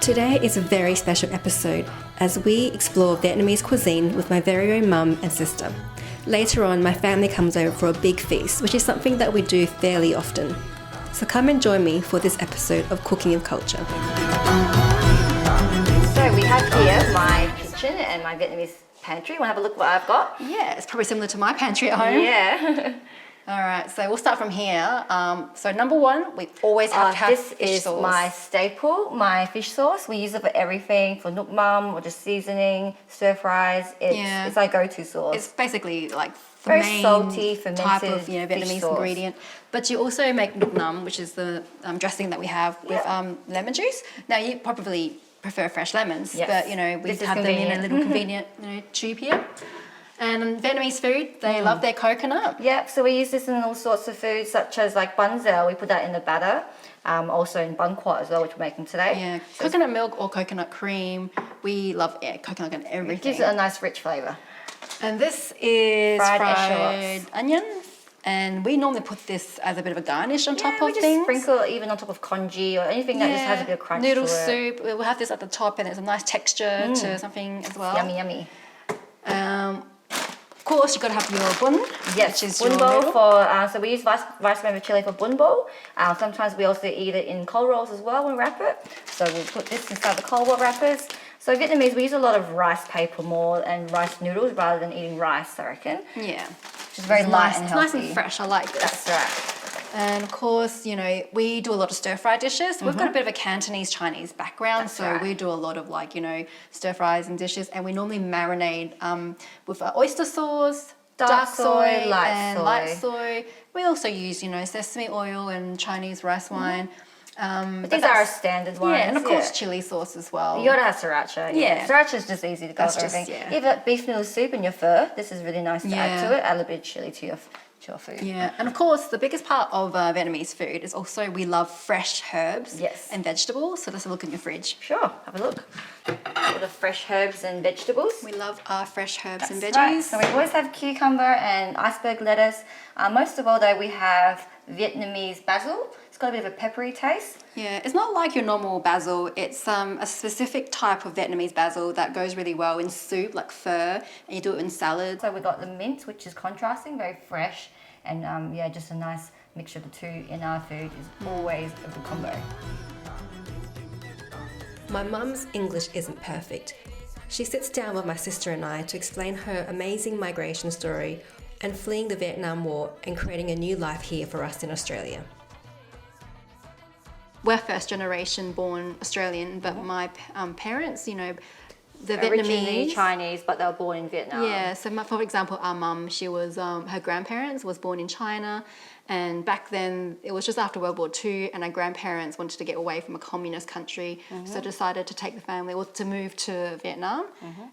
Today is a very special episode as we explore Vietnamese cuisine with my very own mum and sister. Later on, my family comes over for a big feast, which is something that we do fairly often. So come and join me for this episode of Cooking of Culture. So we have here my kitchen and my Vietnamese pantry. Want to have a look what I've got? Yeah, it's probably similar to my pantry at home. Yeah. All right, so we'll start from here. So number one, we always have to have this fish is sauce. my staple, my fish sauce. We use it for everything, for nuoc mam or just seasoning, stir fries. It's our go-to sauce. It's basically like the very main salty, fermented type of fish Vietnamese sauce. ingredient. But you also make nuoc nam, which is the dressing that we have with lemon juice. Now you probably prefer fresh lemons, but we have them in a little convenient tube here. And Vietnamese food, they love their coconut. Yeah, so we use this in all sorts of foods, such as like banh, we put that in the batter. Also in banh cuon as well, which we're making today. Yeah, so coconut milk or coconut cream. We love coconut and everything. It gives it a nice rich flavour. And this is Fried fried onion. And we normally put this as a bit of a garnish on top of just things. sprinkle it even on top of congee or anything that just has a bit of crunch noodle to it. soup. We'll have this at the top and there's a nice texture to something as well. Yummy, yummy. Of course, you've got to have your bun. Yes, which is bun your bowl noodle. so we use rice with chili for bun bowl. Sometimes we also eat it in cold rolls as well when we wrap it. So we'll put this inside the cold roll wrappers. So Vietnamese, we use a lot of rice paper more and rice noodles rather than eating rice, I reckon. Yeah. Which is very light and healthy. It's nice and fresh. I like this. That's right. And of course, we do a lot of stir-fry dishes. We've got a bit of a Cantonese Chinese background, we do a lot of stir-fries and dishes, and we normally marinate with oyster sauce, dark soy, light soy. We also use, sesame oil and Chinese rice wine. But these are our standard ones. Yeah, and of course chili sauce as well. You gotta have sriracha. Yeah. Sriracha is just easy to go with everything. Even beef noodle soup in your pho, this is really nice to add to it. Add a bit of chili to your food. Yeah, and of course the biggest part of Vietnamese food is also we love fresh herbs and vegetables. So let's have a look in your fridge. Sure, have a look. A lot of fresh herbs and vegetables. We love our fresh herbs and veggies. Right. So we always have cucumber and iceberg lettuce. Most of all though, we have Vietnamese basil. It's got a bit of a peppery taste. Yeah, it's not like your normal basil. It's a specific type of Vietnamese basil that goes really well in soup, like pho, and you do it in salad. So we got the mint, which is contrasting, very fresh, and just a nice mixture of the two in our food is always a good combo. My mum's English isn't perfect. She sits down with my sister and I to explain her amazing migration story and fleeing the Vietnam War and creating a new life here for us in Australia. We're first generation born Australian, but my parents, the Originally Vietnamese. Chinese, but they were born in Vietnam. Yeah, so for example, our mum, she was, her grandparents was born in China, and back then it was just after World War II, and our grandparents wanted to get away from a communist country, so decided to take the family, to move to Vietnam.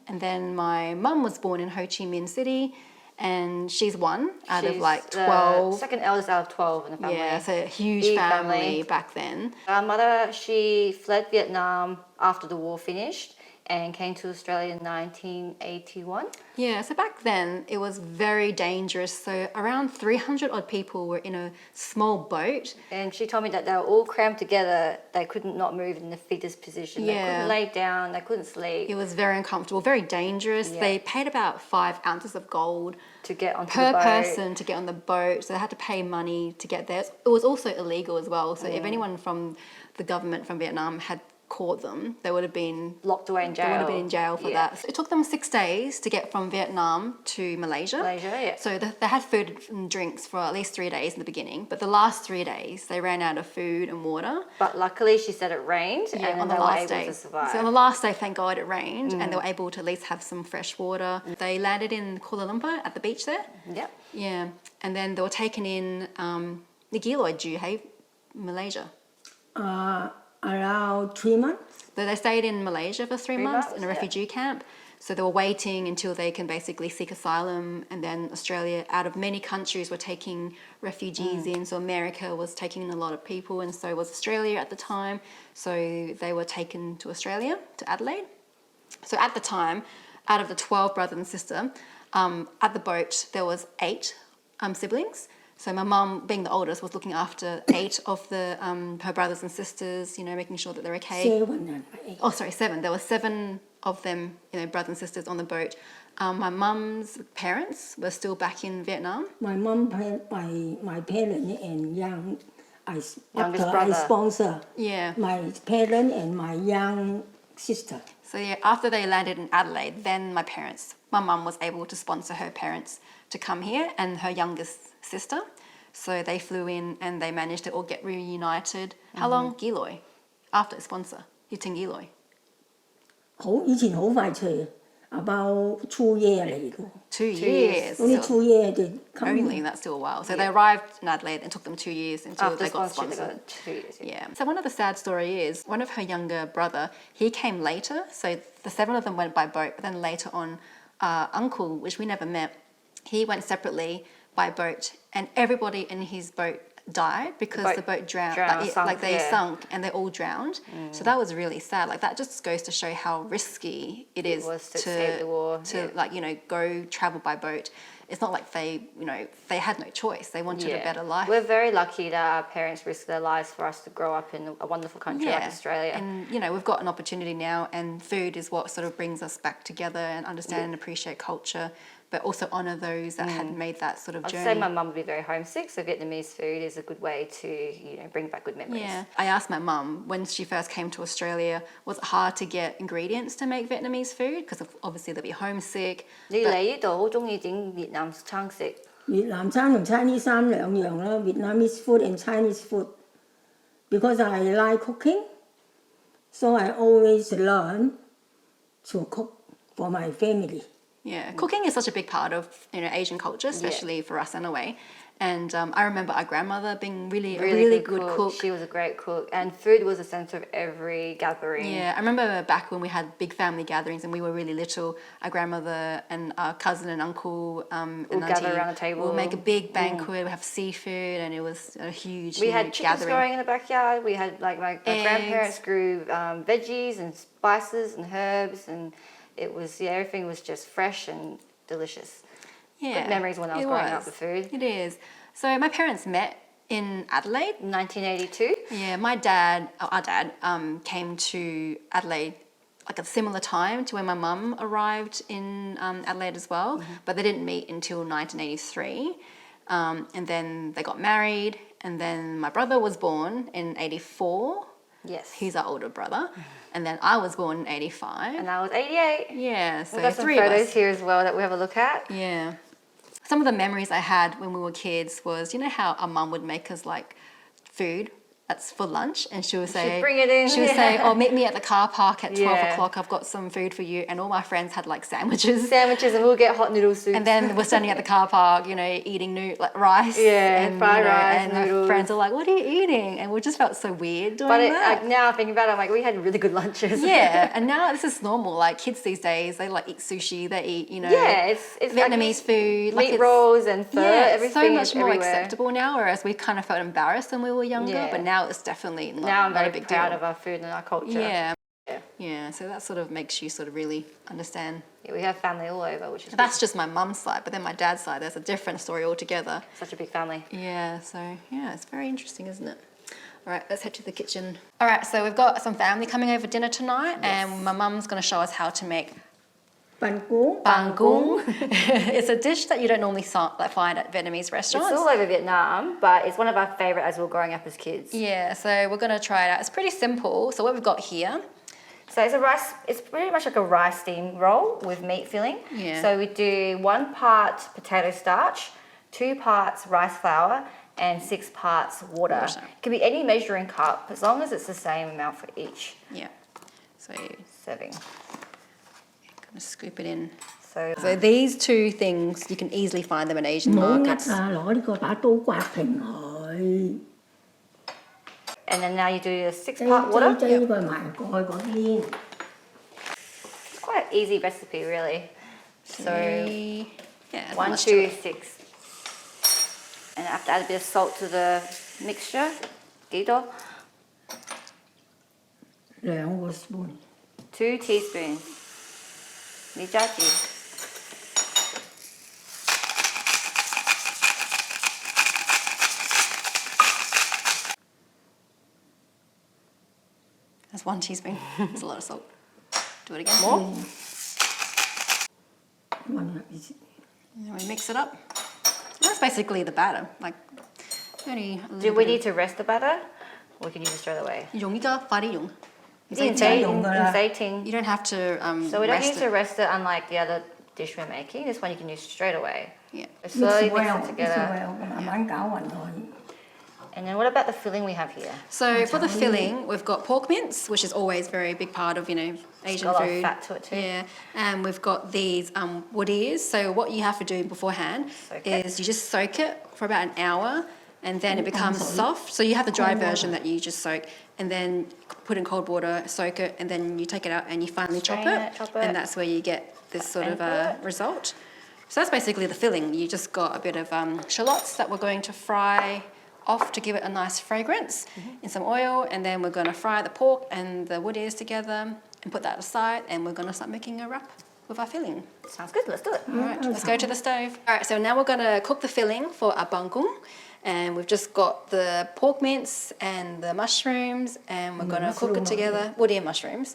And then my mum was born in Ho Chi Minh City, and she's one out of 12. Second eldest out of 12 in the family. Yeah, so a huge family back then. Our mother, she fled Vietnam after the war finished and came to Australia in 1981. Yeah, so back then it was very dangerous. So around 300 odd people were in a small boat. And she told me that they were all crammed together. They couldn't not move in the fetus position. Yeah. They couldn't lay down. They couldn't sleep. It was very uncomfortable, very dangerous. Yeah. They paid about 5 ounces of gold to get onto per the boat. person to get on the boat. So they had to pay money to get there. It was also illegal as well. So if anyone from the government from Vietnam had caught them, they would have been locked away in jail. They would have been in jail for that. So it took them 6 days to get from Vietnam to Malaysia. So they had food and drinks for at least 3 days in the beginning, but the last 3 days they ran out of food and water. But luckily, she said it rained, and on they the were last able day. to survive. So on the last day, thank God it rained, and they were able to at least have some fresh water. They landed in Kuala Lumpur at the beach there. Yep. Yeah, and then they were taken in Nagiloi Ju, Malaysia. Around 3 months. So they stayed in Malaysia for 3 months in a refugee camp. So they were waiting until they can basically seek asylum, and then Australia, out of many countries, were taking refugees in. So America was taking in a lot of people, and so was Australia at the time. So they were taken to Australia, to Adelaide. So at the time, out of the 12 brother and sister, at the boat there was 8 siblings. So my mum, being the oldest, was looking after 8 of the her brothers and sisters, you know, making sure that they're okay. 7 and 8. Oh, sorry, 7. There were 7 of them, you know, brothers and sisters on the boat. My mum's parents were still back in Vietnam. My mom, my parents and Youngest after I brother. sponsor Yeah. my parents and my young sister. So yeah, after they landed in Adelaide, then my mum was able to sponsor her parents to come here and her youngest sister. So they flew in and they managed to all get reunited. How long? Giloy. After sponsor. Yuting Giloy. 以前好快脆 about 2 years 嚟嘅 2 years. Only So 2 years they come. only, that's still a while. So they arrived in Adelaide and took them 2 years until After they got sponsorship, sponsored. they got 2 years. Yeah. So one of the sad story is one of her younger brother, he came later. So the 7 of them went by boat, but then later on, uncle, which we never met, he went separately by boat, and everybody in his boat died because the boat drowned. They sunk and they all drowned. So that was really sad. Like that just goes to show how risky it is was to escape the war, like, you know, go travel by boat. It's not like they, you know, they had no choice. They wanted a better life. We're very lucky that our parents risked their lives for us to grow up in a wonderful country like Australia. And, you know, we've got an opportunity now, and food is what sort of brings us back together and understand and appreciate culture, but also honour those that had made that sort of journey. I'd say my mum would be very homesick, so Vietnamese food is a good way to, you know, bring back good memories. Yeah. I asked my mum, when she first came to Australia, was it hard to get ingredients to make Vietnamese food? Because obviously they'll be homesick. 你嚟呢度好中意整越南餐食。越南餐同 Chinese 餐兩樣啦 Vietnamese food and Chinese food. Because I like cooking, so I always learn to cook for my family. Yeah, cooking is such a big part of, you know, Asian culture, especially for us anyway. And I remember our grandmother being really good cook. She was a great cook, and food was the centre of every gathering. Yeah, I remember back when we had big family gatherings and we were really little, our grandmother and our cousin and uncle and We'll auntie gather around the table. We'll make a big banquet, we'd have seafood, and it was a huge We had chickens gathering. growing in the backyard. We had, like, my grandparents grew veggies and spices and herbs, and it was, everything was just fresh and delicious. Yeah, Good memories when I was growing up with food. It is. So my parents met in Adelaide. 1982. Yeah, our dad came to Adelaide like a similar time to when my mum arrived in Adelaide as well, but they didn't meet until 1983. And then they got married, and then my brother was born in 84. Yes. He's our older brother. And then I was born in 85. And I was 88. Yeah, so We've got some 3 of photos us. here as well that we have a look at. Yeah. Some of the memories I had when we were kids was, you know how our mum would make us like food that's for lunch, and she would say, bring it in, She would say, "Oh, meet me at the car park at 12 Yeah. o'clock. I've got some food for you." And all my friends had like sandwiches. And we'll get hot noodle soup. And then we're standing at the car park, you know, eating like rice. Yeah, and, fried you know, rice, and my noodles. friends are like, "What are you eating?" And we just felt so weird doing But that. now I think about it, I'm like, we had really good lunches. Yeah, and now this is normal. Like kids these days, they like eat sushi. They eat, you know, Yeah, it's Vietnamese food, like meat it's- rolls and pho. Yeah, Everything so much is more everywhere. acceptable now. Whereas we kind of felt embarrassed when we were younger, Yeah. but now it's definitely Now I'm not a very big proud deal. of our food and our culture. Yeah. Yeah. Yeah, so that sort of makes you sort of really understand. Yeah, we have family all over, which is That's just my mum's side, but then my dad's side, there's a different story altogether. such a big family. Yeah, so yeah, it's very interesting, isn't it? All right, let's head to the kitchen. All right, so we've got some family coming over dinner tonight, and my mum's going to show us how to make Banh cuon. banh cuon. It's a dish that you don't normally find at Vietnamese restaurants. It's all over Vietnam, but it's one of our favourite as we were growing up as kids. Yeah, so we're going to try it out. It's pretty simple. So what we've got here, So it's pretty much like a rice steam roll with meat filling. Yeah. So we do 1 part potato starch, 2 parts rice flour, and 6 parts water. Water. It can be any measuring cup as long as it's the same amount for each yeah. So I'm serving. going to scoop it in. So So these 2 things, you can easily find them in Asian 唔好呃 markets. 啊！攞呢個把刀刮平佢， and then now you do a 6 擠 part water. 擠佢埋過去嗰邊。 It's quite an easy recipe really. So yeah, not 1, much to 2, it. 6. And I have to add a bit of salt to the mixture. Dito. 2個 spoon。 2 teaspoons. Mijaji. That's 1 teaspoon. That's a lot of salt. Do it again. More? One. And then we mix it up. And that's basically the batter. Like, only a Do little we bit need to rest the batter? Or we can use it straight away? dùng cái phải đi dùng. In Zaytin. You don't have to So we don't rest need to rest it unlike the other dish we're making. This one you can use straight away. Yeah. So slowly Mix well, mix it together.慢慢攪勻佢。 And then what about the filling we have here? So for the filling, we've got pork mince, which is always a very big part of, Asian Got a lot of food. fat to it too. Yeah, and we've got these wood ears. So what you have to do beforehand Soak it. is you just soak it for about an hour, and then it becomes soft. So you have the dry version that you just soak, and then put in cold water, soak it, and then you take it out and you finally chop Strain it, it, chop it. and that's where you get this sort of Input. result. So that's basically the filling. You just got a bit of shallots that we're going to fry off to give it a nice fragrance in some oil, and then we're going to fry the pork and the wood ears together and put that aside, and we're going to start making a wrap with our filling. Sounds good. Let's do it. All right, let's go to the stove. All right, so now we're going to cook the filling for our bangkok, and we've just got the pork mince and the mushrooms, and we're going to cook it together. Wood ear mushrooms.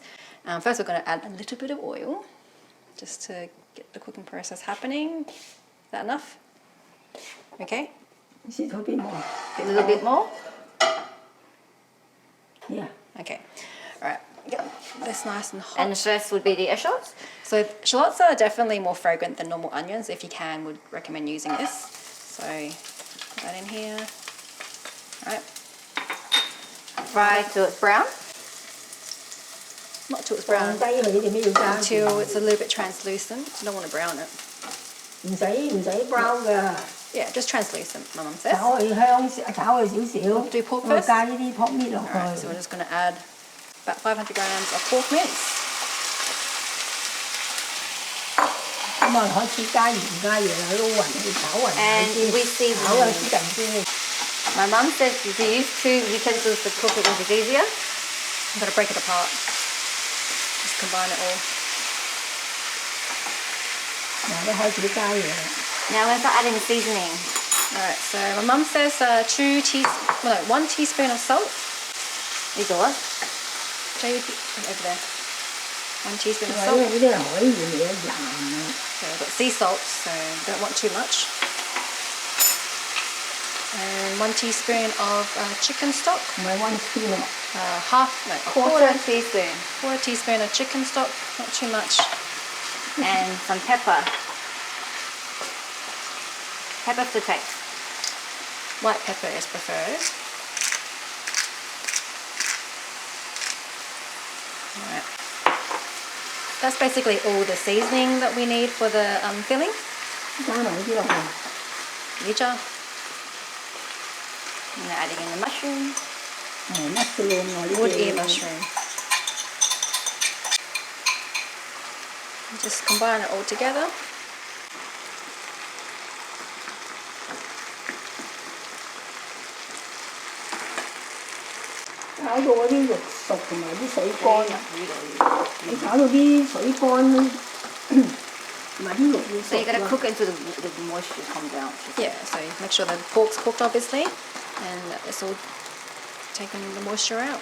First, we're going to add a little bit of oil just to get the cooking process happening. Is that enough? Okay. Is it a bit more? A little bit more. Yeah. Okay. All right. Get this nice and hot. And first would be the eschalots. So shallots are definitely more fragrant than normal onions. If you can, would recommend using this. So put that in here. All right. Fry till it's brown. Not till it's brown. Until it's a little bit translucent. You don't want to brown it. 唔使 brown 㗎， Yeah, just translucent, my mum says. 炒佢香，炒佢少少， Do pork 我 first? 加呢啲 pork meat 落 Alright, so 去 we're。just going to add about 500 grams of pork mince. 咁啊開始加鹽加嘢啦，撈勻佢炒勻 And 佢 we 先， season 炒啊 it. 啲陣先。 My mum says if you use 2 utensils to cook it, it's easier. I'm going to break it apart. Just combine it all. 嗱，都開始加嘢啦。 Now we're going to start adding the seasoning. Alright, so my mum says 1 teaspoon of salt. Is what? JP, over there. 1 teaspoon of 因 salt. 為呢啲係海鹽嚟嘅鹽啊。 So we've got sea salt, so don't want too much. And 1 teaspoon of chicken stock. 唔係 one spoon 啊， Quarter teaspoon. quarter teaspoon of chicken stock, not too much. And some pepper. Pepper to taste. White pepper is preferred. Alright. That's basically all the seasoning that we need for the filling. 加埋呢啲落去。 Yuja. And then adding in the mushroom. mushroom 我呢啲 Wood ear mushroom. Just combine it all together. 炒到嗰啲肉熟同埋啲水乾啊！你炒到啲水乾同埋啲肉要 So 熟 you're going to 啦。 cook until the moisture comes out. Yeah, so make sure the pork's cooked obviously, and that it's all taken the moisture out.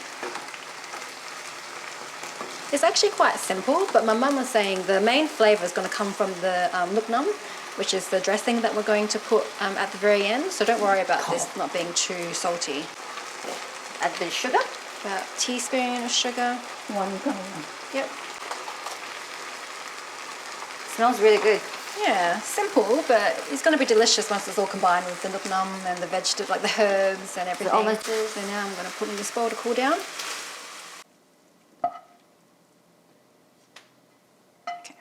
It's actually quite simple, but my mum was saying the main flavour is going to come from the nuc nam, which is the dressing that we're going to put at the very end. So don't worry about this not being too salty. Add a bit of sugar. About a teaspoon of sugar. 混夠。 Yep. Smells really good. Yeah, simple, but it's going to be delicious once it's all combined with the nuc nam and the vegetables, like the herbs and everything. olives. So now I'm going to put in this bowl to cool down. Okay.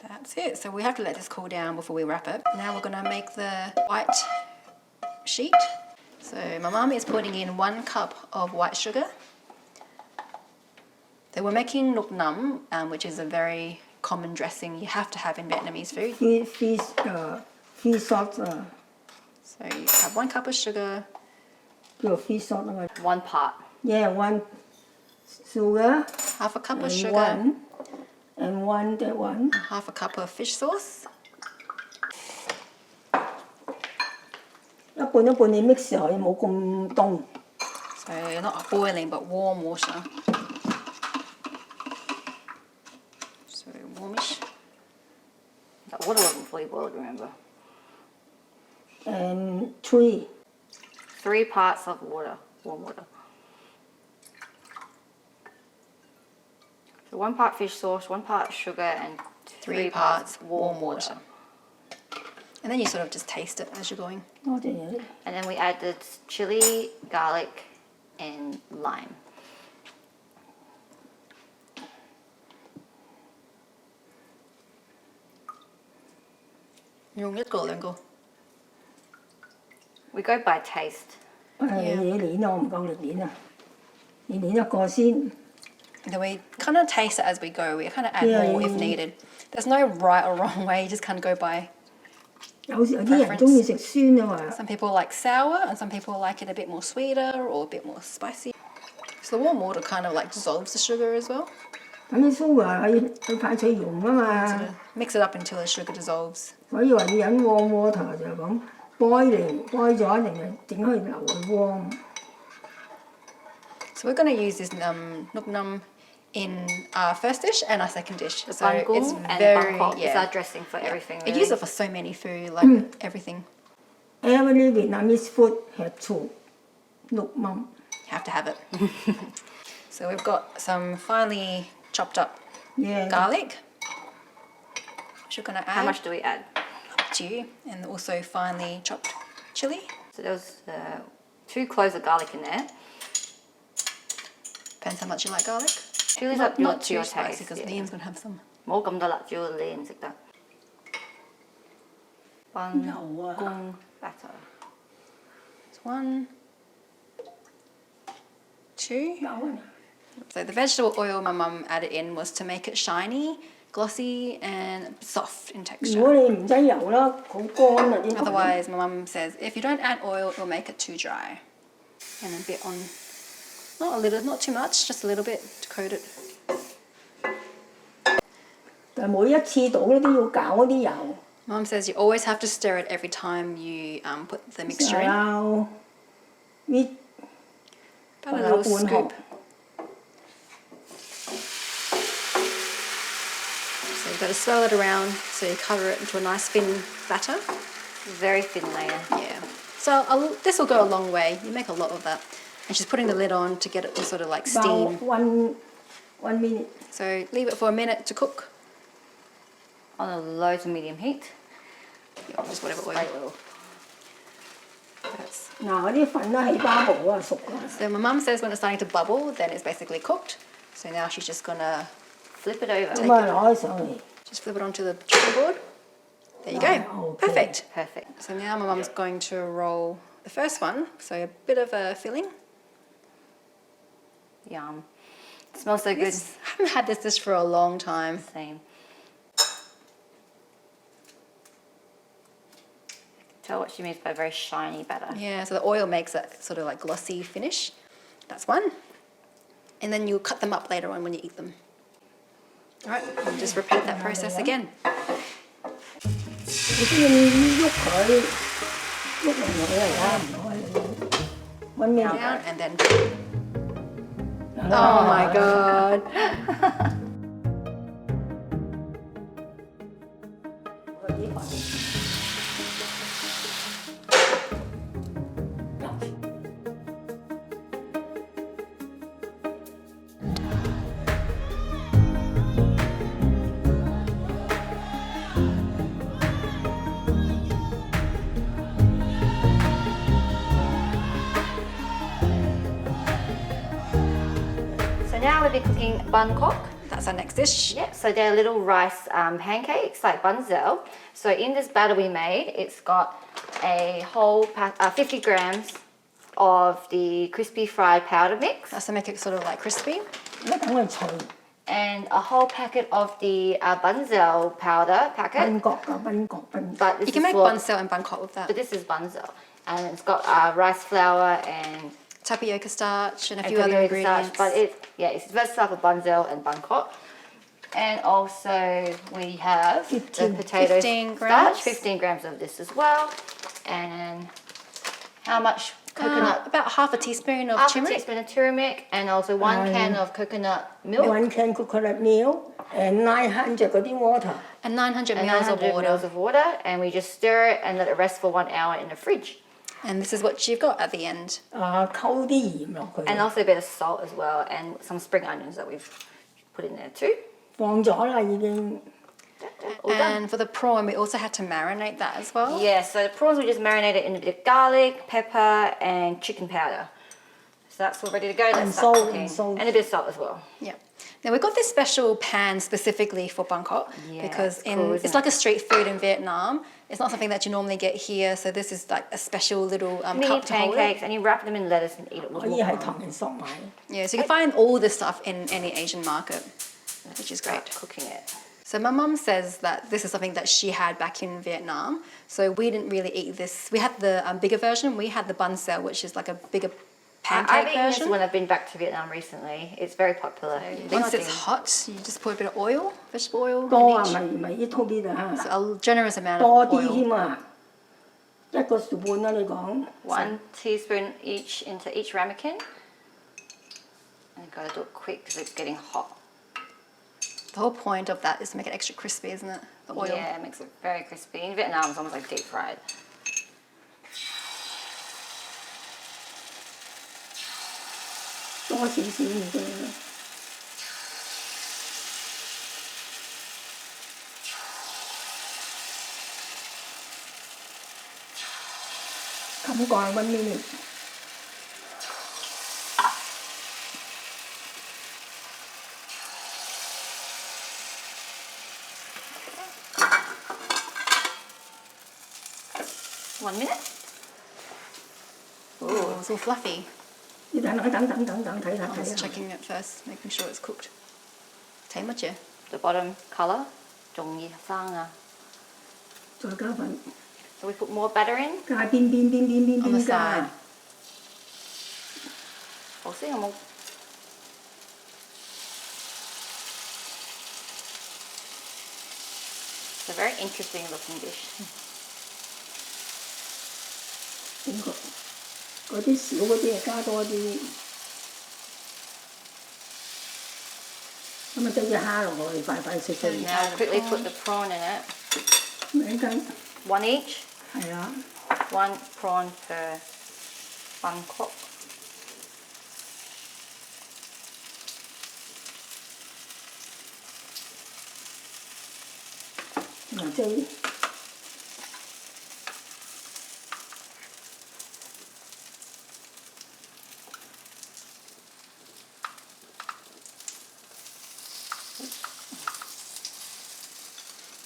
That's it. So we have to let this cool down before we wrap it. Now we're going to make the white sheet. So my mum is putting in 1 cup of white sugar. So we're making nuc nam, which is a very common dressing you have to have in Vietnamese food. fish salt 啊， So you have 1 cup of sugar, 叫做 fish salt 啊嘛。 1 part. Yeah, one sugar half a cup of and sugar, one and one that one. half a cup of fish sauce. 一半一半你 mix 落去冇咁凍。So not boiling, but warm water. So warmish. That water wasn't fully boiled, remember? And 3. 3 parts of water, warm water. So 1 part fish sauce, 1 part sugar, and 3 parts warm water. And then you sort of just taste it as you're going. 多謝你。 And then we added chili, garlic, and lime. Yung一個兩個 We go by taste. 你攣我唔夠力攣啊！你攣一個先。 And then we kind of taste it as we go. We kind of add Yeah, more if yeah. needed. There's no right or wrong way. You just kind of go by. 有啲人中意食酸啊嘛。 Some people like sour, and some people like it a bit more sweeter or a bit more spicy. So the warm water kind of like dissolves the sugar as well. 等啲蘇華去快脆溶啊嘛， Mix it up until the sugar dissolves. 所以話你飲 warm water 就係咁 boiling boil 咗，定係整佢流去 warm。 So we're going to use this nuoc nam in our first dish and our second dish. The So banh it's cuon and very Bangkok is yeah. our dressing for everything. We Really. use it for so many food, like everything. Every Vietnamese food had to look mum. You have to have it. So we've got some finely chopped up Yeah. garlic, which we're going to add. How much do we add? Up to you, and also finely chopped chili. So there was 2 cloves of garlic in there. Depends how much you like garlic. Chili's Not, up not to too your spicy taste. because Yeah. Liam's going to have some. 冇咁多辣椒，你唔食得。Banh 有啊， cuon batter. It's 1, 2. 有啊。 So the vegetable oil my mum added in was to make it shiny, glossy, and soft in 如 texture. 果你唔擠油啦，好乾啊啲飯。 Otherwise, my mum says if you don't add oil, it'll make it too dry. And a bit on, not a little, not too much, just a little bit to coat it. 但係每一次倒咧都要攪嗰啲油， Mum says you always have to stir it every time you put the mixture in. 有搣 About a little 半殼 scoop. So you've got to swirl it around so you cover it into a nice thin batter. Very thin layer. Yeah. So this will go a long way. You make a lot of that. And she's putting the lid on to get it to sort of like about steam. one minute. So leave it for a minute to cook. On a low to medium heat. Yeah, just whatever oil. Light oil. That's- 嗱嗰啲粉啦起巴布啊熟啦， So my mum says when it's starting to bubble, then it's basically cooked. So now she's just gonna Flip it over. 咁啊攞起上嚟， just flip it onto the chopping board. There you go. Okay. Perfect. Perfect. So now my mum's going to roll the first one. So a bit of a filling. Yum. It smells so good. I haven't had this dish for a long time. Same. Tell what she means by very shiny batter. Yeah, so the oil makes that sort of like glossy finish. That's one. And then you'll cut them up later on when you eat them. All right, and just repeat that process again. 你先喐佢，喐嚟佢嚟啦，唔該你。one minute。 Down and then. Oh my god. So now we'll be cooking Bangkok. That's our next dish. Yep, so they're little rice pancakes like banzel. So in this batter we made, it's got a whole 50 grams of the crispy fried powder mix That's to make it sort of like crispy. 乜等佢脆， and a whole packet of the banzel powder packet. 賓國啊賓國賓。 But this You can is make for- banseo and Bangkok with that. But this is banzel, and it's got rice flour and Tapioca starch and a and few other tapioca ingredients. starch. But it's vegetable for banzel and Bangkok. And also we have the 15 potato 15 starch, grams. 15 grams of this as well. And how much coconut. About half a teaspoon of Half a turmeric. teaspoon of turmeric and also 1 can of coconut milk. 1 can coconut milk and 900 嗰啲 water. And 900 And mils of 900 water. mils of water, and we just stir it and let it rest for 1 hour in the fridge. And this is what you've got at the end. 溝啲鹽落去。 And also a bit of salt as well, and some spring onions that we've put in there too. 放咗啦已經。 All done. And for the prawn, we also had to marinate that as well. Yeah, so the prawns we just marinated in a bit of garlic, pepper, and chicken powder. So that's all ready to go. Let's start salt, cooking. and salt. And a bit of salt as well. Yeah. Now we've got this special pan specifically for Bangkok Yeah, because it's cool, isn't it's it? like a street food in Vietnam. It's not something that you normally get here, so this is like a special little Mini cup to hold it. pancakes, and you wrap them in lettuce and eat it with 可以喺 wok. 唐人索買。 Yeah, so you can find all this stuff in any Asian market, which is Start great. cooking it. So my mum says that this is something that she had back in Vietnam. So we didn't really eat this. We had the bigger version. We had the bun cell, which is like a bigger I've pancake eaten this version. when I've been back to Vietnam recently. It's very popular. Once it's hot, you just put a bit of oil, vegetable oil. 多啊， in each. 咪一通啲啊 So a generous amount 多 of 啲 oil. 添啊，一個 spoon 啦你講。 1 teaspoon each into each ramekin. And you've got to do it quick because it's getting hot. The whole point of that is to make it extra crispy, isn't it? The oil. Yeah, it makes it very crispy. In Vietnam, it's almost like deep fried. 多少少唔啫。冚蓋 1 minute。 1 minute. Oh, it's all fluffy. 你等睇 I'm just 下。 checking it first, making sure it's cooked. Thấy mất chưa? The bottom colour. 仲要生啊. 再加份， So we put more batter in. 加邊 On the 加 side.。好先有冇? It's a very interesting looking dish. 邊個？嗰啲少嗰啲加多啲。咁啊，將隻蝦落去，快脆。 Now we'll quickly put the prawn in it. 兩斤， 1 each. 係啦。 1 prawn per Bangkok. 然後即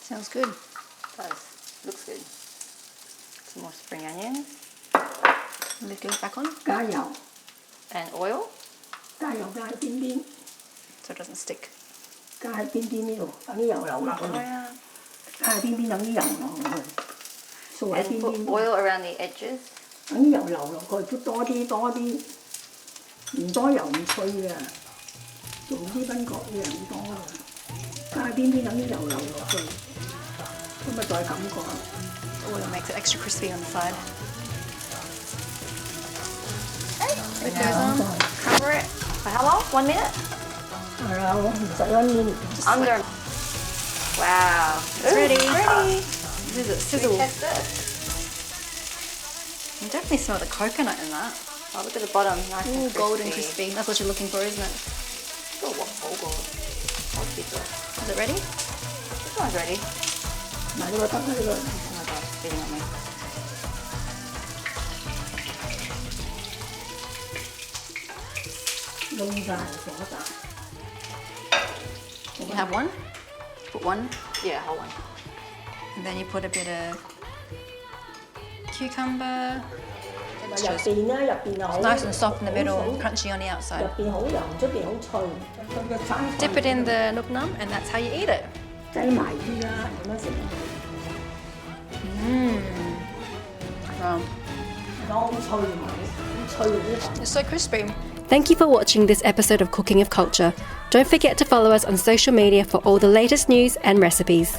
Sounds good. Does. Looks good. Some more spring onions. Lid goes back on 加油， And oil. 加喺邊， so it doesn't stick. 加喺邊呢度，等啲油流落去，加喺邊等啲油落去，掃喺 And put 邊， oil around the edges. 等啲油流落去，潑多啲，唔多油唔脆嘅，做啲賓角啲人唔多嘅，加喺邊等啲油流落去，咁咪再感覺。 Oil makes it extra crispy on the side. Lid 係 goes 啊 on. Cover it. For how long? 1 minute? 係啦，我唔使1 minute。 Under. Wow. It's ready. Ready. Sizzle. We Sizzle. test it. You definitely smell the coconut in that. Oh, look at the bottom. Nice Ooh, and crispy. golden crispy. That's what you're looking for, isn't it? Oh, what? Oh, God. What's this one? Is it ready? This one's ready. 嗱呢個得啦呢個。 Oh, my God. It's spitting on me. You can have one. Put one. Yeah, whole one. And then you put a bit of cucumber. 入邊咧，入邊又好 Nice and soft in the middle, 好 crunchy on the 入 outside. 邊好油，出邊好脆。咁嘅生 Dip it in the nuk nam, and that's how you eat it. 擠埋啲啦，咁樣食。 Wow. 好脆埋，好脆嗰啲粉。 It's so crispy. Thank you for watching this episode of Cooking of Culture. Don't forget to follow us on social media for all the latest news and recipes.